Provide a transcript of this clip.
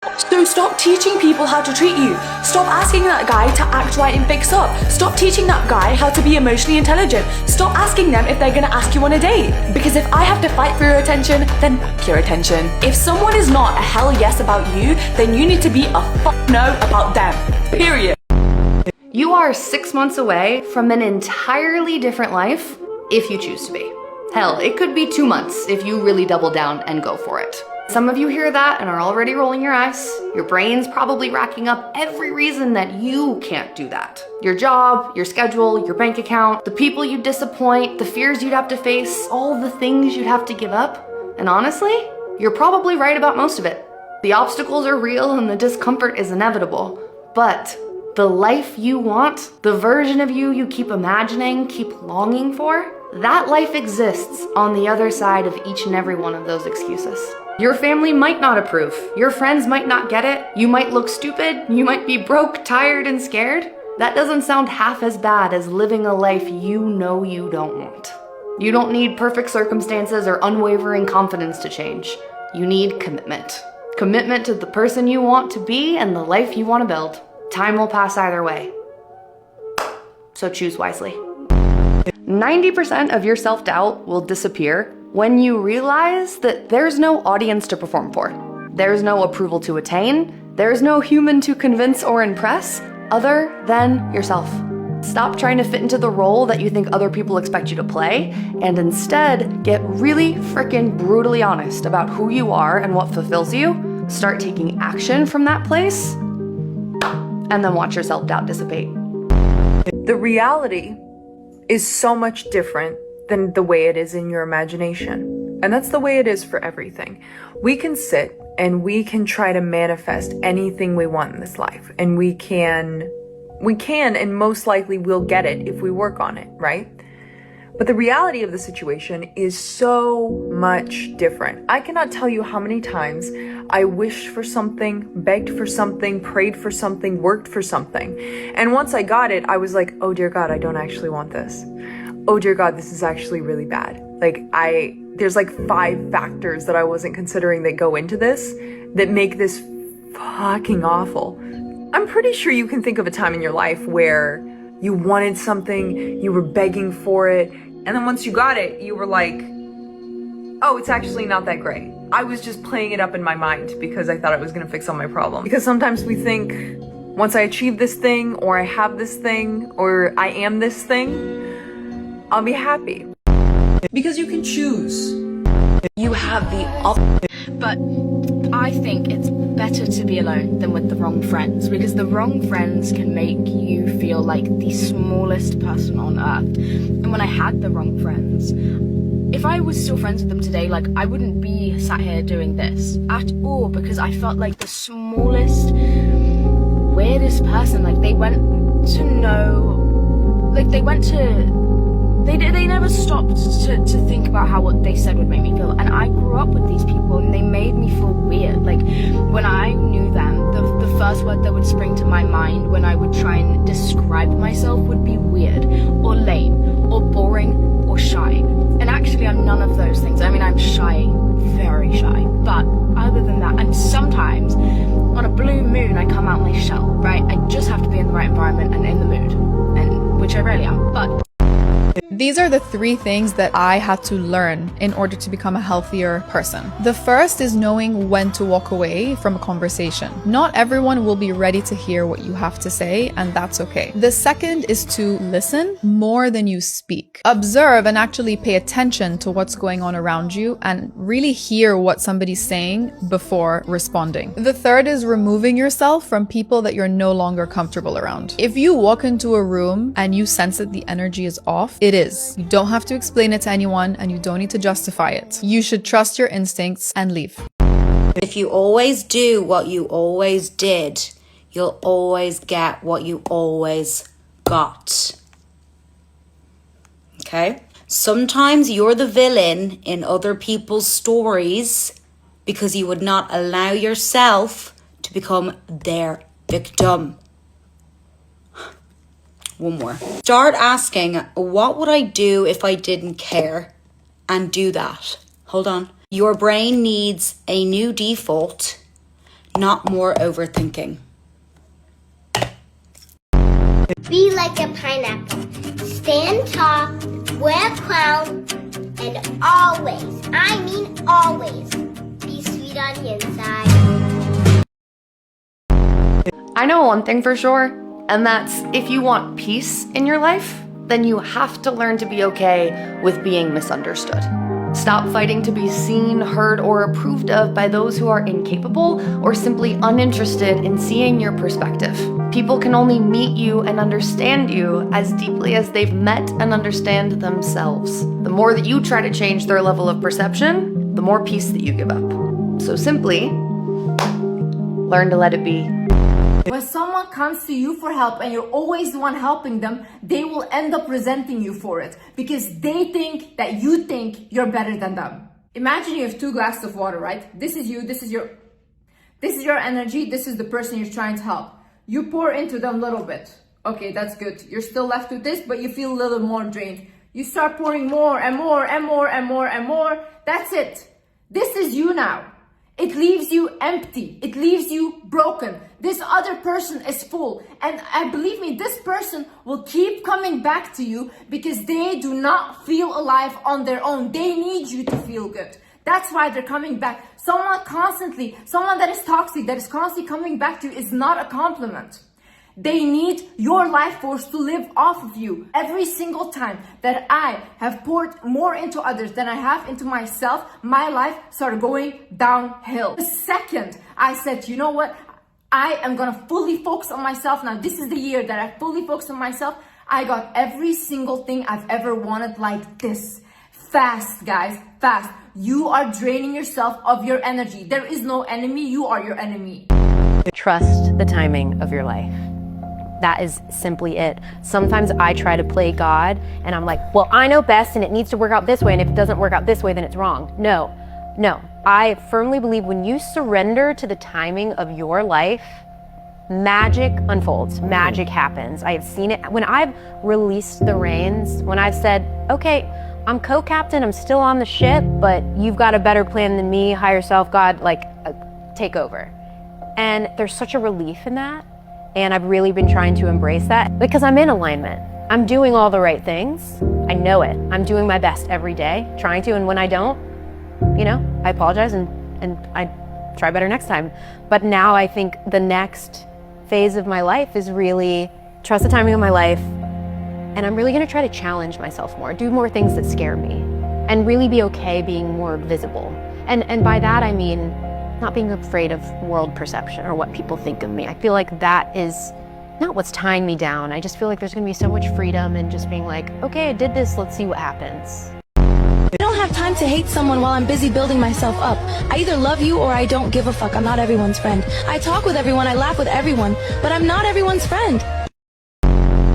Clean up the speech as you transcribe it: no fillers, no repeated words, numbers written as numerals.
So stop teaching people how to treat you. Stop asking that guy to act right and fix up. Stop teaching that guy how to be emotionally intelligent. Stop asking them if they're gonna ask you on a date. Because if I have to fight for your attention, then fuck your attention. If someone is not a hell yes about you, then you need to be a fuck no about them. Period. You are 6 months away from an entirely different life if you choose to be. Hell, it could be 2 months if you really double down and go for it. Some of you hear that and are already rolling your eyes. Your brain's probably racking up every reason that you can't do that. Your job, your schedule, your bank account, the people you disappoint, the fears you'd have to face, all the things you'd have to give up. And honestly, you're probably right about most of it. The obstacles are real and the discomfort is inevitable. But the life you want, the version of you you keep imagining, keep longing for, that life exists on the other side of each and every one of those excuses. Your family might not approve. Your friends might not get it. You might look stupid. You might be broke, tired, and scared. That doesn't sound half as bad as living a life you know you don't want. You don't need perfect circumstances or unwavering confidence to change. You need commitment. Commitment to the person you want to be and the life you want to build. Time will pass either way. So choose wisely. 90% of your self-doubt will disappear when you realize that there's no audience to perform for. There's no approval to attain. There's no human to convince or impress other than yourself. Stop trying to fit into the role that you think other people expect you to play, and instead get really frickin' brutally honest about who you are and what fulfills you. Start taking action from that place, and then watch your self-doubt dissipate. The reality is so much different than the way it is in your imagination. And that's the way it is for everything. We can sit and we can try to manifest anything we want in this life. And we can and most likely will get it if we work on it, right? But the reality of the situation is so much different. I cannot tell you how many times I wished for something, begged for something, prayed for something, worked for something. And once I got it, I was like, oh dear God, I don't actually want this. Oh dear God, this is actually really bad. There's like 5 factors that I wasn't considering that go into this that make this fucking awful. I'm pretty sure you can think of a time in your life where you wanted something, you were begging for it, and then once you got it, you were like, oh, it's actually not that great. I was just playing it up in my mind because I thought it was gonna fix all my problems. Because sometimes we think, once I achieve this thing, or I have this thing, or I am this thing, I'll be happy. Because you can choose. You have the But I think it's better to be alone than with the wrong friends, because the wrong friends can make you feel like the smallest person on earth. And when I had the wrong friends, if I was still friends with them today, like, I wouldn't be sat here doing this at all, because I felt like the smallest, weirdest person. Like, they never stopped to think about how what they said would make me feel. And I grew up with these people and they made me feel weird. Like, when I knew them, the first word that would spring to my mind when I would try and describe myself would be weird, or lame, or boring, or shy. And actually I'm none of those things. I mean, I'm shy, very shy. But other than that, and sometimes on a blue moon I come out my shell, right? I just have to be in the right environment and in the mood, and which I rarely am. But these are the 3 things that I had to learn in order to become a healthier person. The first is knowing when to walk away from a conversation. Not everyone will be ready to hear what you have to say, and that's okay. The second is to listen more than you speak. Observe and actually pay attention to what's going on around you and really hear what somebody's saying before responding. The third is removing yourself from people that you're no longer comfortable around. If you walk into a room and you sense that the energy is off, it is. You don't have to explain it to anyone and you don't need to justify it. You should trust your instincts and leave. If you always do what you always did, you'll always get what you always got. Okay? Sometimes you're the villain in other people's stories because you would not allow yourself to become their victim. One more. Start asking, what would I do if I didn't care? And do that. Hold on. Your brain needs a new default, not more overthinking. Be like a pineapple. Stand tall, wear a crown, and always, I mean always, be sweet on the inside. I know one thing for sure, and that's if you want peace in your life, then you have to learn to be okay with being misunderstood. Stop fighting to be seen, heard, or approved of by those who are incapable or simply uninterested in seeing your perspective. People can only meet you and understand you as deeply as they've met and understand themselves. The more that you try to change their level of perception, the more peace that you give up. So simply, learn to let it be. When someone comes to you for help and you're always the one helping them, they will end up resenting you for it because they think that you think you're better than them. Imagine you have 2 glasses of water, right? This is you, this is your energy, this is the person you're trying to help. You pour into them a little bit. Okay, that's good. You're still left with this, but you feel a little more drained. You start pouring more and more and more and more and more. That's it. This is you now. It leaves you empty. It leaves you broken. This other person is full. And believe me, this person will keep coming back to you because they do not feel alive on their own. They need you to feel good. That's why they're coming back. Someone that is toxic, that is constantly coming back to you is not a compliment. They need your life force to live off of you. Every single time that I have poured more into others than I have into myself, my life started going downhill. The second I said, you know what? I am gonna fully focus on myself now. This is the year that I fully focus on myself. I got every single thing I've ever wanted like this. Fast, guys, fast. You are draining yourself of your energy. There is no enemy. You are your enemy. Trust the timing of your life. That is simply it. Sometimes I try to play God and I'm like, well, I know best and it needs to work out this way. And if it doesn't work out this way, then it's wrong. No. I firmly believe when you surrender to the timing of your life, magic unfolds, magic happens. I have seen it. When I've released the reins, when I've said, okay, I'm co-captain, I'm still on the ship, but you've got a better plan than me, higher self, God, take over. And there's such a relief in that. And I've really been trying to embrace that because I'm in alignment. I'm doing all the right things. I know it. I'm doing my best every day, trying to. And when I don't, I apologize and I try better next time. But now I think the next phase of my life is really trust the timing of my life. And I'm really gonna try to challenge myself more, do more things that scare me, and really be okay being more visible. And by that I mean not being afraid of world perception or what people think of me. I feel like that is not what's tying me down. I just feel like there's gonna be so much freedom in just being like, okay, I did this, let's see what happens. I don't have time to hate someone while I'm busy building myself up. I either love you or I don't give a fuck. I'm not everyone's friend. I talk with everyone, I laugh with everyone, but I'm not everyone's friend.